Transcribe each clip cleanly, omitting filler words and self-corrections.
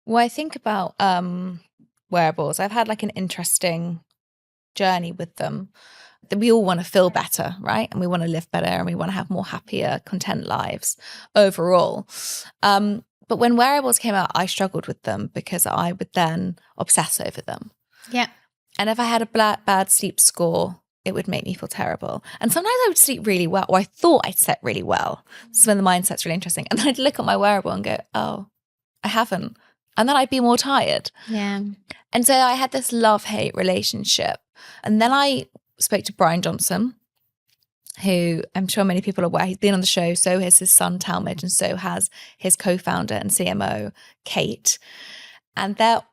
Well, I think about wearables. I've had like an interesting journey with them. We all want to feel better, right? And we want to live better, and we want to have more happier, content lives overall. But when wearables came out, I struggled with them because I would then obsess over them. Yeah. And if I had a bad sleep score, it would make me feel terrible. And sometimes I would sleep really well, or I thought I'd slept really well. So when the mindset's really interesting. And then I'd look at my wearable and go, oh, I haven't. And then I'd be more tired. Yeah. And so I had this love-hate relationship. And then I spoke to Brian Johnson, who I'm sure many people are aware. He's been on the show. So has his son, Talmage, and so has his co-founder and CMO, Kate. And they're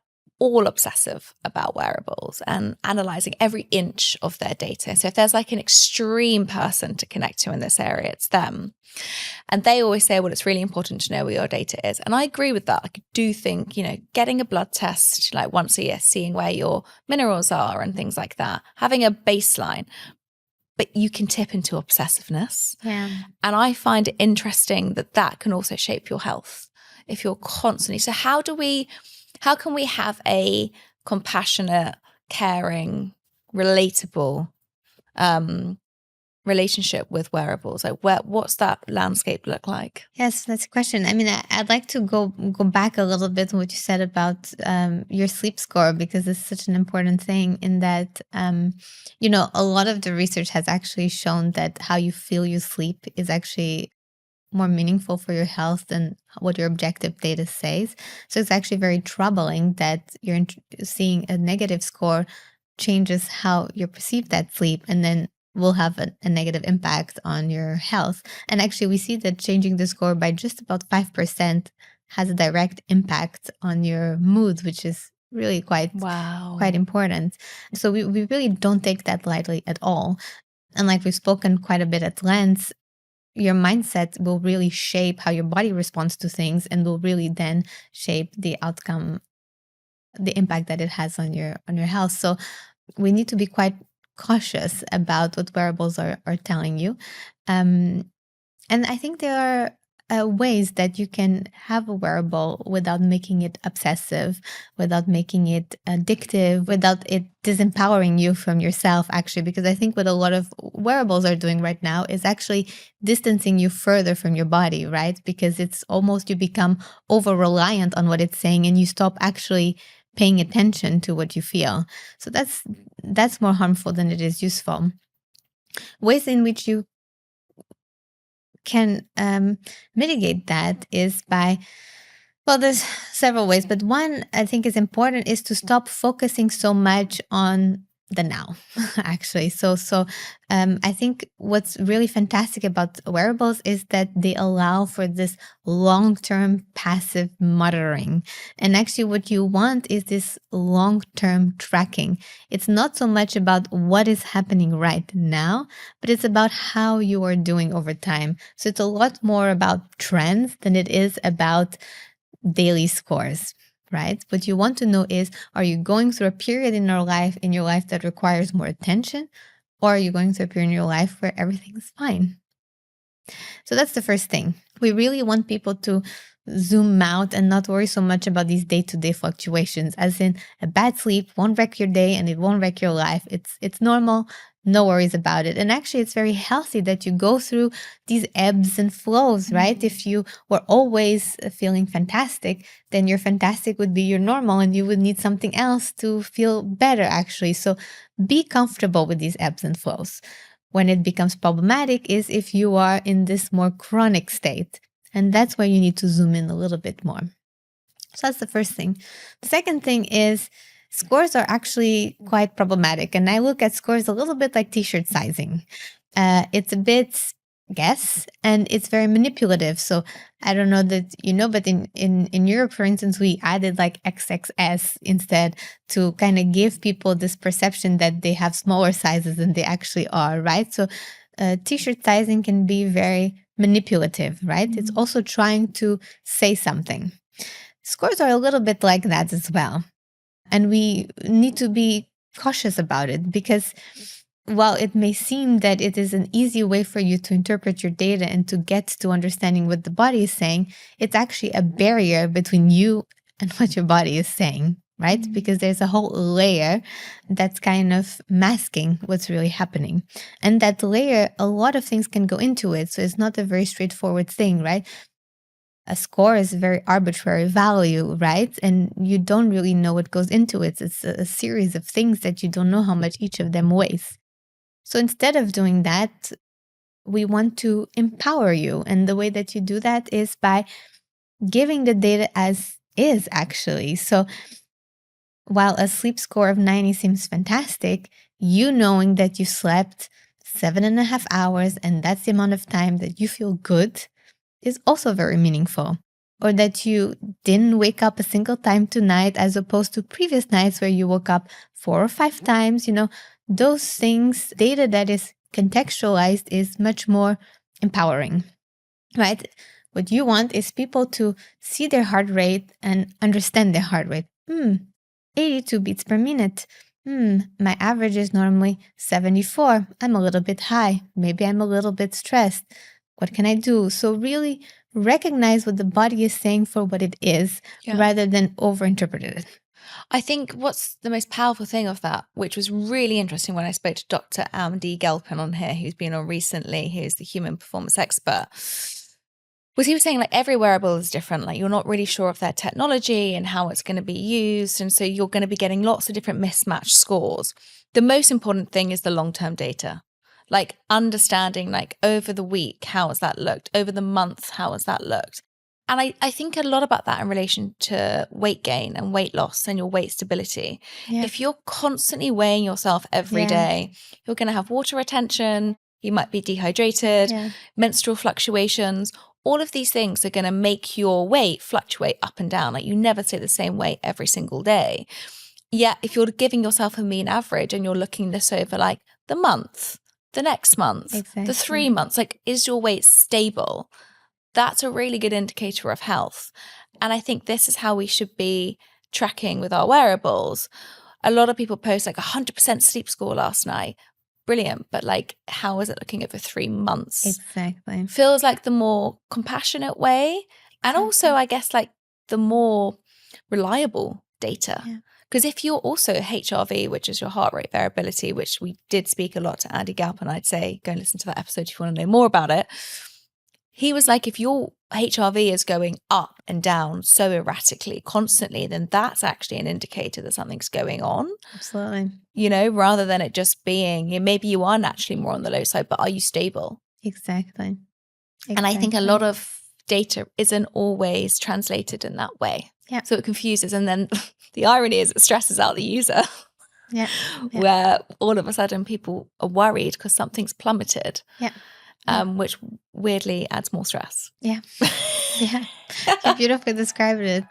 all obsessive about wearables and analyzing every inch of their data. So if there's like an extreme person to connect to in this area, it's them. And they always say, well, it's really important to know where your data is. And I agree with that. I do think, getting a blood test like once a year, seeing where your minerals are and things like that, having a baseline, but you can tip into obsessiveness. Yeah. And I find it interesting that can also shape your health if you're constantly. So how can we have a compassionate, caring, relatable relationship with wearables? Like, what's that landscape look like? Yes, that's a question. I mean, I'd like to go back a little bit on what you said about your sleep score, because it's such an important thing in that, a lot of the research has actually shown that how you feel you sleep is actually more meaningful for your health than what your objective data says. So it's actually very troubling that you're seeing a negative score changes how you perceive that sleep, and then will have a negative impact on your health. And actually, we see that changing the score by just about 5% has a direct impact on your mood, which is really quite important. So we really don't take that lightly at all. And like we've spoken quite a bit at length, your mindset will really shape how your body responds to things, and will really then shape the outcome, the impact that it has on your health. So we need to be quite cautious about what wearables are telling you. And I think there are ways that you can have a wearable without making it obsessive, without making it addictive, without it disempowering you from yourself, actually. Because I think what a lot of wearables are doing right now is actually distancing you further from your body, right? Because it's almost you become over-reliant on what it's saying, and you stop actually paying attention to what you feel. So that's more harmful than it is useful. Ways in which you can mitigate that is by, well, there's several ways, but one I think is important is to stop focusing so much on the now, actually. So I think what's really fantastic about wearables is that they allow for this long-term passive monitoring. And actually what you want is this long-term tracking. It's not so much about what is happening right now, but it's about how you are doing over time. So it's a lot more about trends than it is about daily scores. Right? What you want to know is, are you going through a period in your life that requires more attention, or are you going through a period in your life where everything's fine? So that's the first thing. We really want people to zoom out and not worry so much about these day-to-day fluctuations, as in a bad sleep won't wreck your day and it won't wreck your life. It's normal. No worries about it. And actually, it's very healthy that you go through these ebbs and flows, right? Mm-hmm. If you were always feeling fantastic, then your fantastic would be your normal, and you would need something else to feel better, actually. So be comfortable with these ebbs and flows. When it becomes problematic is if you are in this more chronic state. And that's where you need to zoom in a little bit more. So that's the first thing. The second thing is, scores are actually quite problematic. And I look at scores a little bit like t-shirt sizing. It's a bit guess, and it's very manipulative. So I don't know that you know, but in Europe, for instance, we added like XXS instead to kind of give people this perception that they have smaller sizes than they actually are, right? So t-shirt sizing can be very manipulative, right? Mm-hmm. It's also trying to say something. Scores are a little bit like that as well. And we need to be cautious about it, because while it may seem that it is an easy way for you to interpret your data and to get to understanding what the body is saying, it's actually a barrier between you and what your body is saying, right? Because there's a whole layer that's kind of masking what's really happening. And that layer, a lot of things can go into it. So it's not a very straightforward thing, right? A score is a very arbitrary value, right? And you don't really know what goes into it. It's a series of things that you don't know how much each of them weighs. So instead of doing that, we want to empower you. And the way that you do that is by giving the data as is, actually. So while a sleep score of 90 seems fantastic, you knowing that you slept 7.5 hours and that's the amount of time that you feel good is also very meaningful. Or that you didn't wake up a single time tonight as opposed to previous nights where you woke up 4 or 5 times, those things, data that is contextualized is much more empowering, right? What you want is people to see their heart rate and understand their heart rate. 82 beats per minute. My average is normally 74. I'm a little bit high. Maybe I'm a little bit stressed. What can I do? So really recognize what the body is saying for what it is rather than overinterpret it. I think what's the most powerful thing of that, which was really interesting when I spoke to Dr. Andy Galpin on here, who's been on recently, who's the human performance expert, was he was saying like every wearable is different. Like you're not really sure of their technology and how it's going to be used. And so you're going to be getting lots of different mismatched scores. The most important thing is the long-term data. Like understanding like over the week, how has that looked? Over the month, how has that looked? And I think a lot about that in relation to weight gain and weight loss and your weight stability. Yeah. If you're constantly weighing yourself every day, you're going to have water retention, you might be dehydrated, menstrual fluctuations. All of these things are going to make your weight fluctuate up and down. Like you never stay the same weight every single day. Yet if you're giving yourself a mean average and you're looking this over like the month, the next month, the 3 months, like is your weight stable? That's a really good indicator of health. And I think this is how we should be tracking with our wearables. A lot of people post like 100% sleep score last night. Brilliant. But like, how is it looking over 3 months? Exactly. Feels like the more compassionate way. And also, I guess, like the more reliable data. Yeah. Because if you're also HRV, which is your heart rate variability, which we did speak a lot to Andy Galpin, I'd say go and listen to that episode if you want to know more about it. He was like, if your HRV is going up and down so erratically, constantly, then that's actually an indicator that something's going on. Absolutely. Rather than it just being, maybe you are naturally more on the low side, but are you stable? Exactly. And I think a lot of data isn't always translated in that way. Yeah. So it confuses. And then the irony is it stresses out the user. Yeah. Where all of a sudden people are worried because something's plummeted. Yeah. Which weirdly adds more stress. Yeah. Yeah. You beautifully described it.